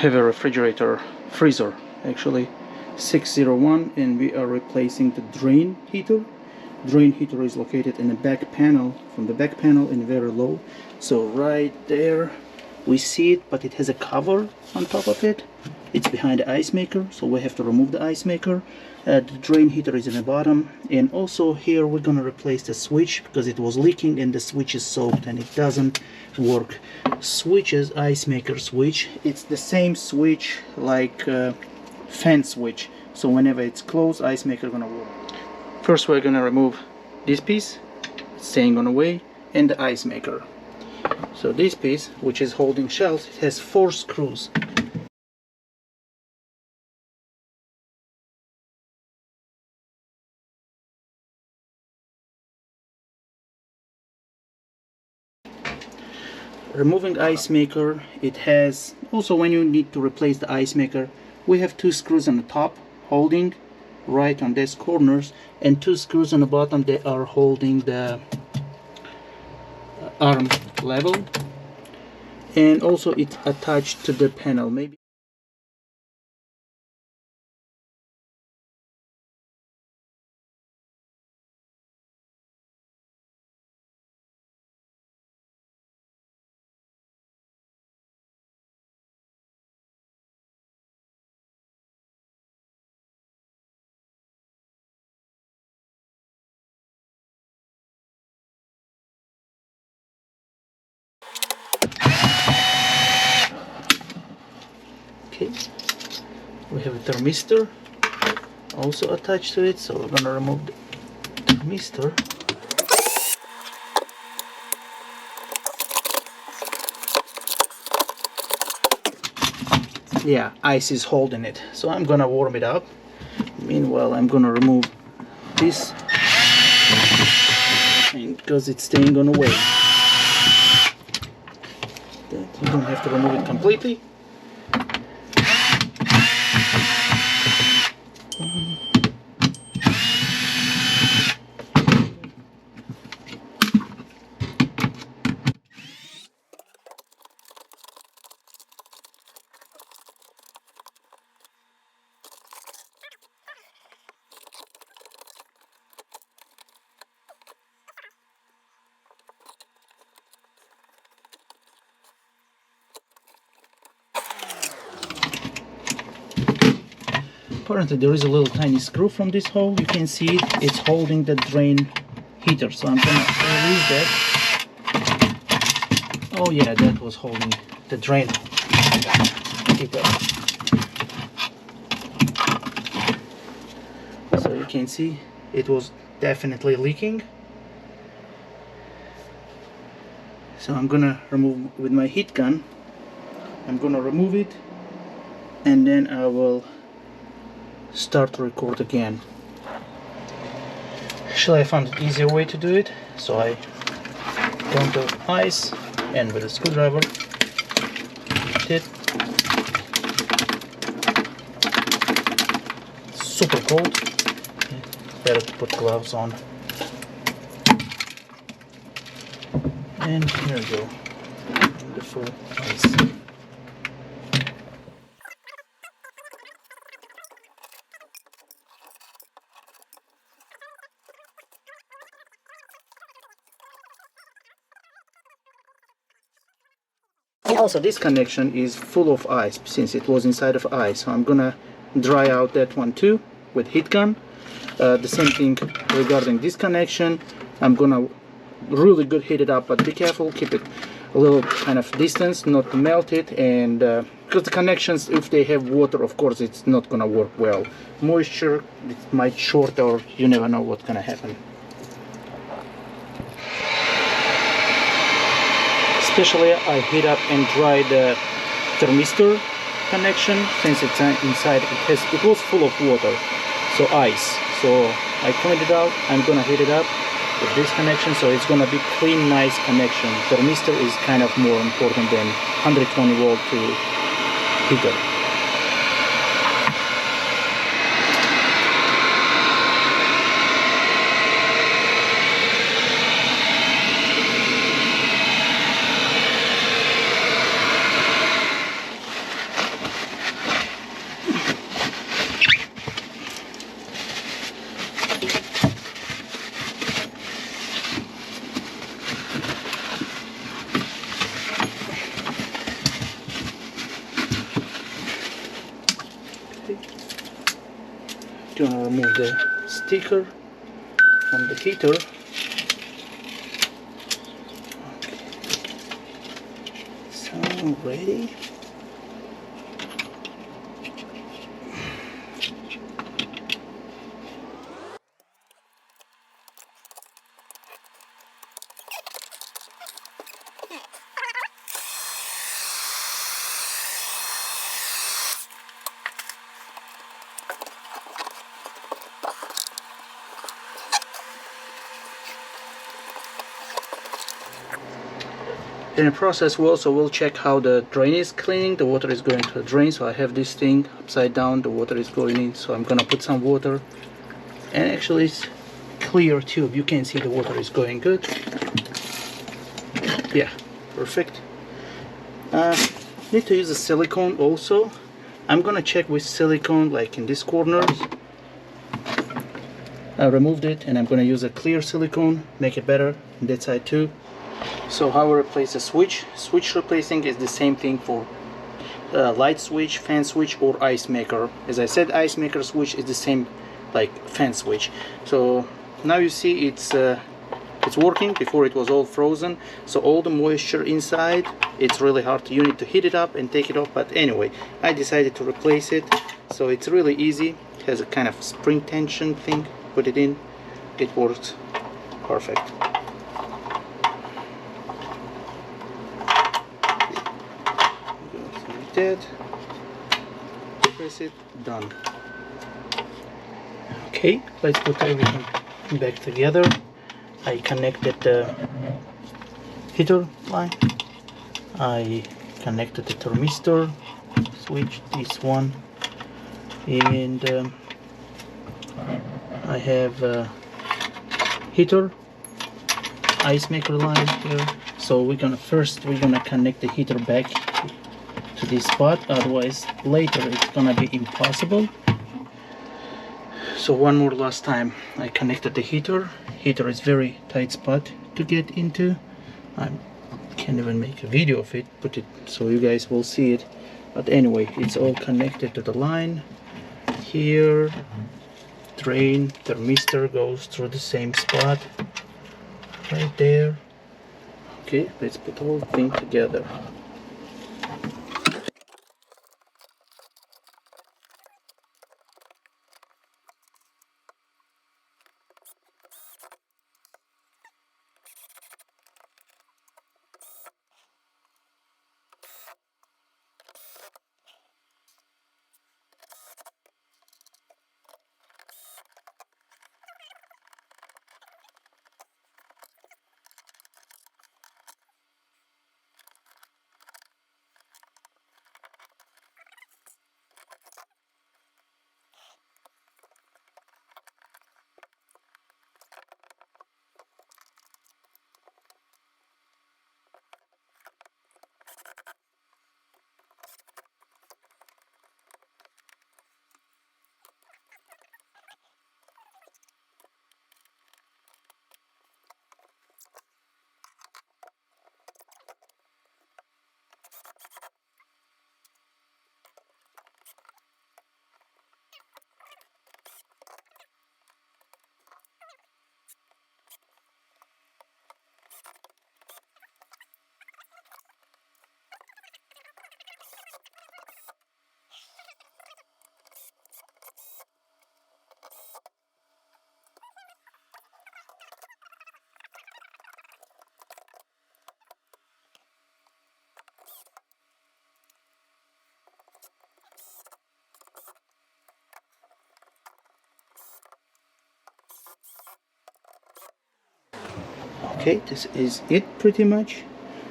have a freezer actually, 601, and we are replacing the drain heater. Drain heater is located in the back panel, from the back panel in very low. So right there we see it, but it has a cover on top of it. It's behind the ice maker, so we have to remove the ice maker. The drain heater is in the bottom, and also here we're gonna replace the switch because it was leaking and the switch is soaked and it doesn't work. Switches, ice maker switch, it's the same switch like fan switch, so whenever it's closed, ice maker gonna work. First we're gonna remove this piece, staying on the way, and the ice maker. So this piece, which is holding shells, it has 4 screws. Removing ice maker, it has also, when you need to replace the ice maker, we have 2 screws on the top holding right on these corners, and 2 screws on the bottom that are holding the arm level, and also it's attached to the panel. Maybe okay, we have a thermistor also attached to it, so we're gonna remove the thermistor. Yeah, ice is holding it, so I'm gonna warm it up. Meanwhile, I'm gonna remove this, and because it's staying on the way, you don't have to remove it completely. Apparently there is a little tiny screw from this hole, you can see it, it's holding the drain heater, so I'm gonna release that. Oh yeah, that was holding the drain heater. So you can see it was definitely leaking. So I'm gonna remove with my heat gun. I'm gonna remove it, and then I will start to record again. Actually, I found an easier way to do it, so I go into ice and with a screwdriver hit. Super cold, better to put gloves on. And here we go, the full ice. And also this connection is full of ice since it was inside of ice, so I'm gonna dry out that one too with heat gun. The same thing regarding this connection. I'm gonna really good heat it up, but be careful, keep it a little kind of distance, not to melt it, and because the connections, if they have water, of course it's not gonna work well. Moisture, it might short, or you never know what's gonna happen. Especially I heat up and dry the thermistor connection, since it's inside it was full of water, so ice. So I cleaned it out. I'm gonna heat it up with this connection, so it's gonna be clean, nice connection. Thermistor is kind of more important than 120 volt to heater. Gonna remove the sticker from the heater. Okay. So ready. In the process, we also will check how the drain is cleaning. The water is going to the drain, so I have this thing upside down, the water is going in, so I'm gonna put some water, and actually it's clear tube, you can see the water is going good. Yeah, perfect. Need to use a silicone also. I'm gonna check with silicone like in this corner. I removed it and I'm gonna use a clear silicone, make it better on that side too. So how I replace a switch? Switch replacing is the same thing for light switch, fan switch, or ice maker. As I said, ice maker switch is the same like fan switch. So now you see it's working. Before it was all frozen, so all the moisture inside, it's really hard. You need to heat it up and take it off, but anyway, I decided to replace it. So it's really easy. It has a kind of spring tension thing. Put it in, it works perfect. That, press it, done. Okay, let's put everything back together. I connected the heater line, I connected the thermistor switch, this one, and I have a heater ice maker line here. So we're gonna connect the heater back to this spot, otherwise later it's gonna be impossible. So one more last time, I connected the heater. Heater is very tight spot to get into. I can't even make a video of it, put it so you guys will see it. But anyway, it's all connected to the line. Here, drain, thermistor goes through the same spot, right there. Okay, let's put the whole thing together. Okay, this is it pretty much.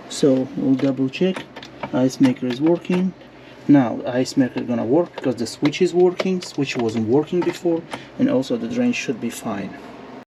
So we'll double check. Ice maker is working. Now the ice maker is gonna work because the switch is working. Switch wasn't working before, and also the drain should be fine.